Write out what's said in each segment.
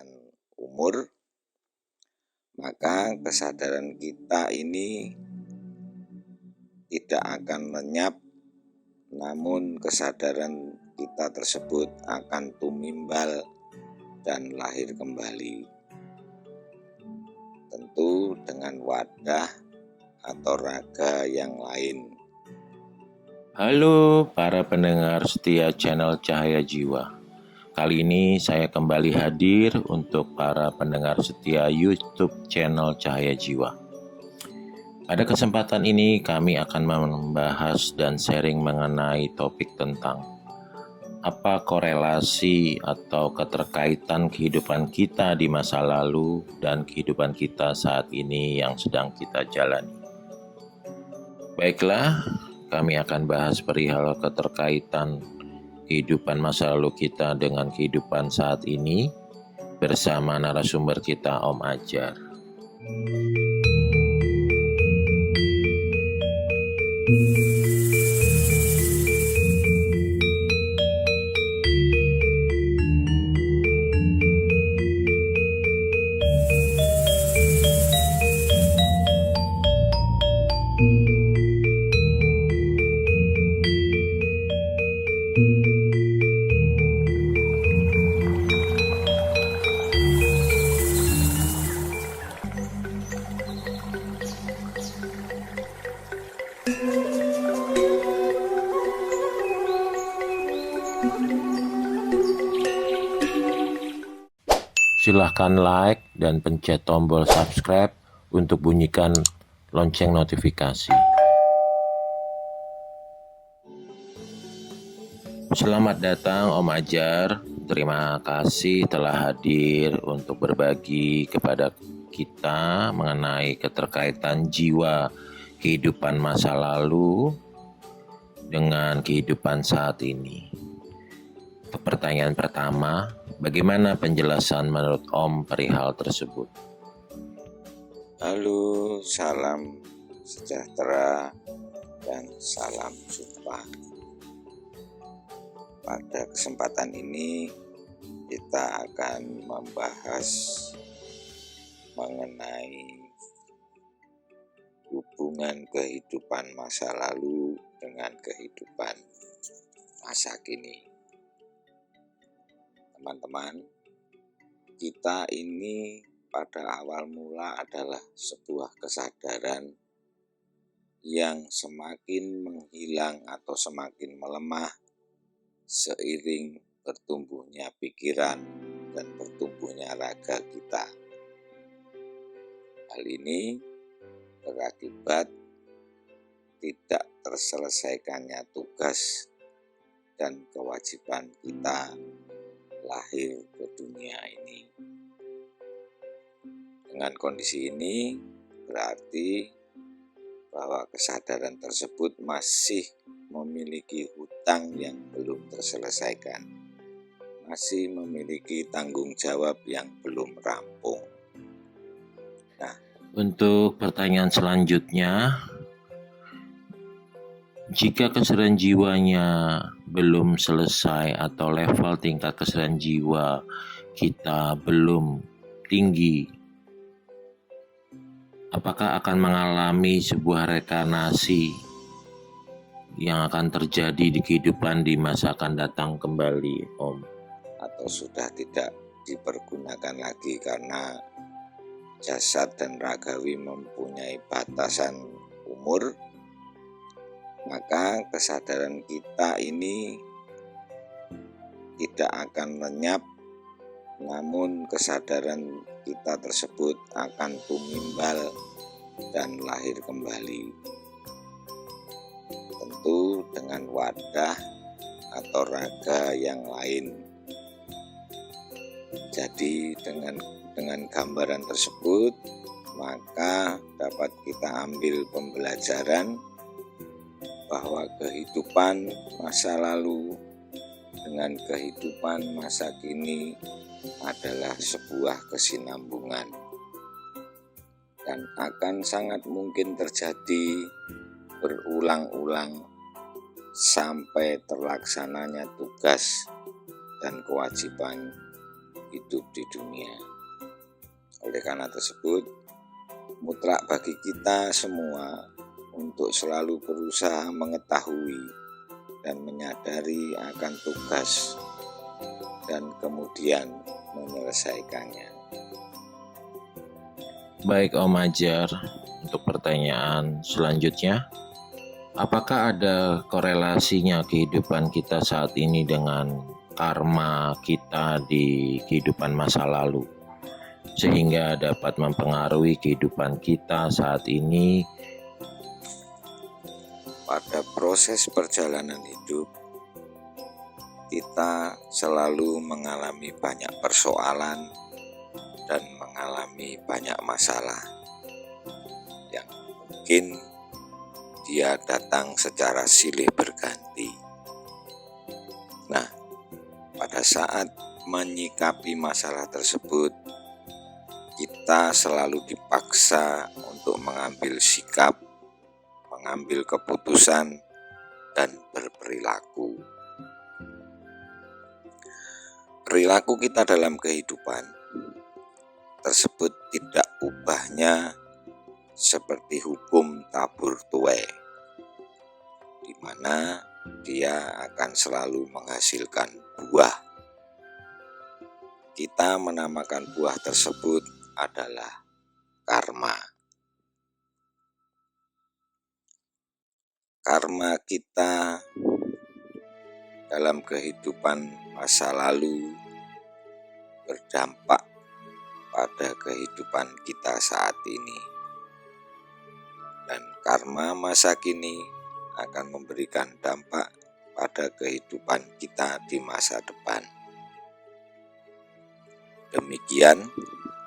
dengan umur, maka kesadaran kita ini tidak akan lenyap, namun kesadaran kita tersebut akan tumimbal dan lahir kembali. Tentu dengan wadah atau raga yang lain. Halo para pendengar setia channel Cahaya Jiwa. Kali ini saya kembali hadir untuk para pendengar setia YouTube channel Cahaya Jiwa. Pada kesempatan ini kami akan membahas dan sharing mengenai topik tentang apa korelasi atau keterkaitan kehidupan kita di masa lalu dan kehidupan kita saat ini yang sedang kita jalani. Baiklah, kami akan bahas perihal keterkaitan kehidupan masa lalu kita dengan kehidupan saat ini bersama narasumber kita, Om Ajar. Silahkan like dan pencet tombol subscribe untuk bunyikan lonceng notifikasi. Selamat datang Om Ajar. Terima kasih telah hadir untuk berbagi kepada kita mengenai keterkaitan jiwa kehidupan masa lalu dengan kehidupan saat ini. Pertanyaan pertama, bagaimana penjelasan menurut Om perihal tersebut? Halo, salam sejahtera dan salam jumpa. Pada kesempatan ini kita akan membahas mengenai hubungan kehidupan masa lalu dengan kehidupan masa kini. Teman-teman, kita ini pada awal mula adalah sebuah kesadaran yang semakin menghilang atau semakin melemah seiring bertumbuhnya pikiran dan bertumbuhnya raga kita. Hal ini berakibat tidak terselesaikannya tugas dan kewajiban kita lahir ke dunia ini. Dengan kondisi ini berarti bahwa kesadaran tersebut masih memiliki hutang yang belum terselesaikan, masih memiliki tanggung jawab yang belum rampung. Untuk pertanyaan selanjutnya, jika kesadaran jiwanya belum selesai atau level tingkat kesadaran jiwa kita belum tinggi, apakah akan mengalami sebuah reinkarnasi yang akan terjadi di kehidupan di masa akan datang kembali, Om? Atau sudah tidak dipergunakan lagi karena jasad dan ragawi mempunyai batasan umur, maka kesadaran kita ini tidak akan lenyap, namun kesadaran kita tersebut akan tumimbal dan lahir kembali. Tentu dengan wadah atau raga yang lain. Jadi dengan gambaran tersebut, maka dapat kita ambil pembelajaran bahwa kehidupan masa lalu dengan kehidupan masa kini adalah sebuah kesinambungan dan akan sangat mungkin terjadi berulang-ulang sampai terlaksananya tugas dan kewajiban hidup di dunia. Oleh karena tersebut, mutlak bagi kita semua untuk selalu berusaha mengetahui dan menyadari akan tugas dan kemudian menyelesaikannya. Baik Om Ajar, untuk pertanyaan selanjutnya, apakah ada korelasinya kehidupan kita saat ini dengan karma kita di kehidupan masa lalu, sehingga dapat mempengaruhi kehidupan kita saat ini? Pada proses perjalanan hidup, kita selalu mengalami banyak persoalan dan mengalami banyak masalah yang mungkin dia datang secara silih berganti. Nah, pada saat menyikapi masalah tersebut, kita selalu dipaksa untuk mengambil sikap, mengambil keputusan, dan berperilaku. Perilaku kita dalam kehidupan tersebut tidak ubahnya seperti hukum tabur tuai, di mana dia akan selalu menghasilkan buah. Kita menamakan buah tersebut adalah karma. Karma kita dalam kehidupan masa lalu berdampak pada kehidupan kita saat ini, dan karma masa kini akan memberikan dampak pada kehidupan kita di masa depan. Demikian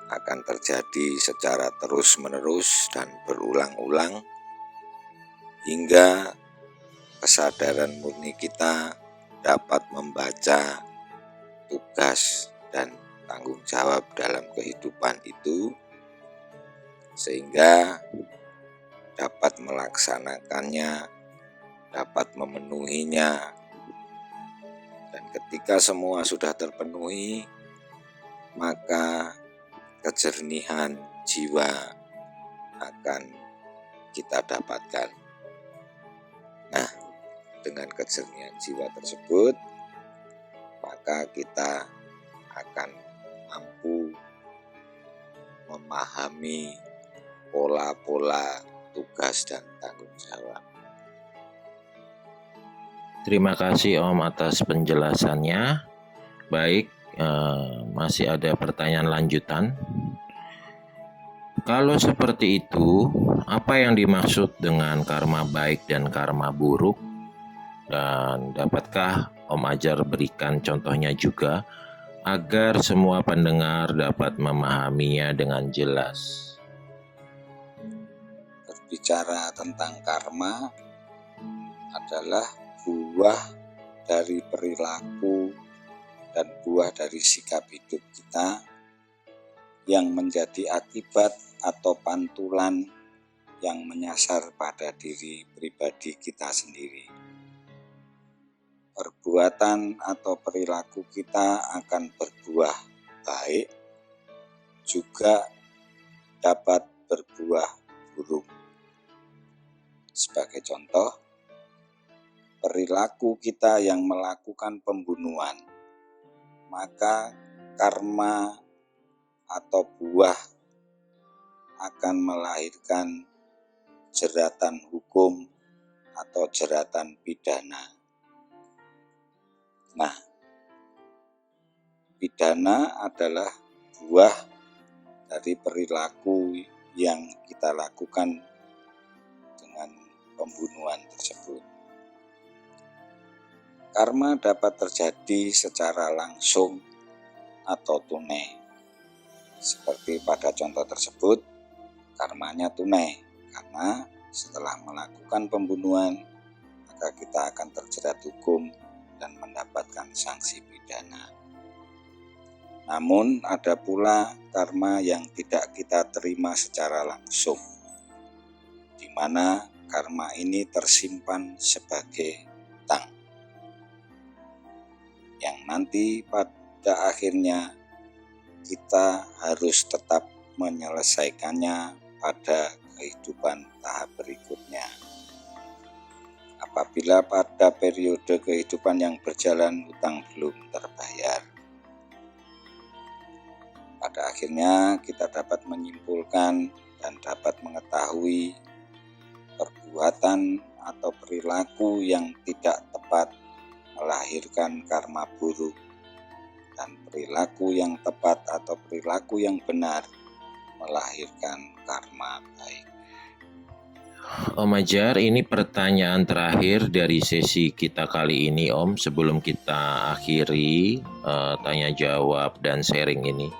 akan terjadi secara terus-menerus dan berulang-ulang hingga kesadaran murni kita dapat membaca tugas dan tanggung jawab dalam kehidupan itu, sehingga dapat melaksanakannya, dapat memenuhinya. Dan ketika semua sudah terpenuhi, maka kejernihan jiwa akan kita dapatkan. Nah, dengan kejernihan jiwa tersebut, maka kita akan mampu memahami pola-pola tugas dan tanggung jawab. Terima kasih Om atas penjelasannya. Baik, masih ada pertanyaan lanjutan. Kalau seperti itu, apa yang dimaksud dengan karma baik dan karma buruk? Dan dapatkah Om Ajar berikan contohnya juga, agar semua pendengar dapat memahaminya dengan jelas? Berbicara tentang karma adalah buah dari perilaku dan buah dari sikap hidup kita yang menjadi akibat atau pantulan yang menyasar pada diri pribadi kita sendiri. Perbuatan atau perilaku kita akan berbuah baik, juga dapat berbuah buruk. Sebagai contoh, perilaku kita yang melakukan pembunuhan, maka karma atau buah akan melahirkan jeratan hukum atau jeratan pidana. Nah, pidana adalah buah dari perilaku yang kita lakukan dengan pembunuhan tersebut. Karma dapat terjadi secara langsung atau tunai. Seperti pada contoh tersebut, karmanya tunai karena setelah melakukan pembunuhan, maka kita akan terjerat hukum dan mendapatkan sanksi pidana. Namun ada pula karma yang tidak kita terima secara langsung, di mana karma ini tersimpan sebagai hutang, yang nanti pada akhirnya kita harus tetap menyelesaikannya pada kehidupan tahap berikutnya. Apabila pada periode kehidupan yang berjalan hutang belum terbayar, pada akhirnya kita dapat menyimpulkan dan dapat mengetahui perbuatan atau perilaku yang tidak tepat melahirkan karma buruk, dan perilaku yang tepat atau perilaku yang benar melahirkan karma baik. Om Ajar, ini pertanyaan terakhir dari sesi kita kali ini, Om. Sebelum kita akhiri tanya jawab dan sharing ini,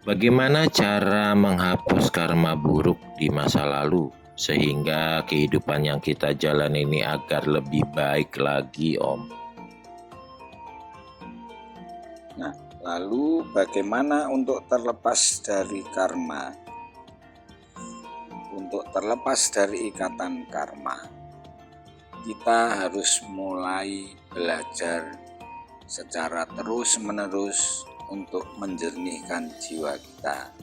bagaimana cara menghapus karma buruk di masa lalu sehingga kehidupan yang kita jalan ini agar lebih baik lagi, Om? Nah, lalu bagaimana untuk terlepas dari karma? Untuk terlepas dari ikatan karma, kita harus mulai belajar secara terus-menerus untuk menjernihkan jiwa kita,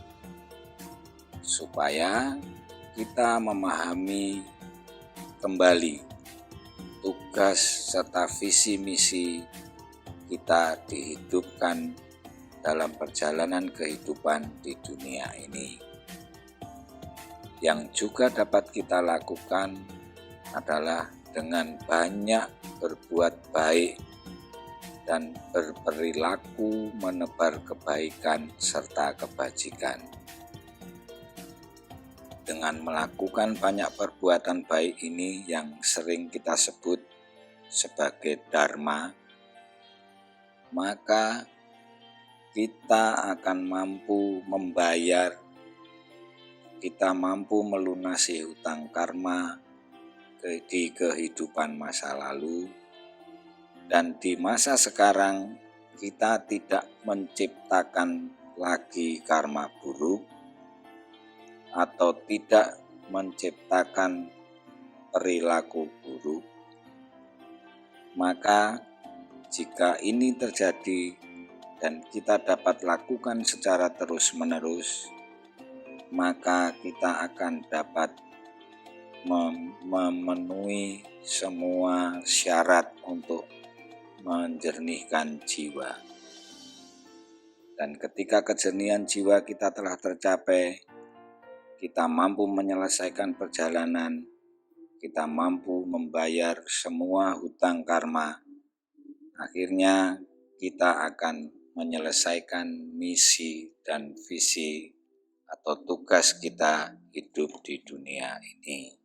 supaya kita memahami kembali tugas serta visi misi kita dihidupkan dalam perjalanan kehidupan di dunia ini. Yang juga dapat kita lakukan adalah dengan banyak berbuat baik dan berperilaku menebar kebaikan serta kebajikan. Dengan melakukan banyak perbuatan baik ini yang sering kita sebut sebagai dharma, maka kita akan mampu membayar, kita mampu melunasi hutang karma di kehidupan masa lalu, dan di masa sekarang kita tidak menciptakan lagi karma buruk atau tidak menciptakan perilaku buruk. Maka jika ini terjadi dan kita dapat lakukan secara terus-menerus, maka kita akan dapat memenuhi semua syarat untuk menjernihkan jiwa. Dan ketika kejernihan jiwa kita telah tercapai, kita mampu menyelesaikan perjalanan, kita mampu membayar semua hutang karma. Akhirnya kita akan menyelesaikan misi dan visi atau tugas kita hidup di dunia ini.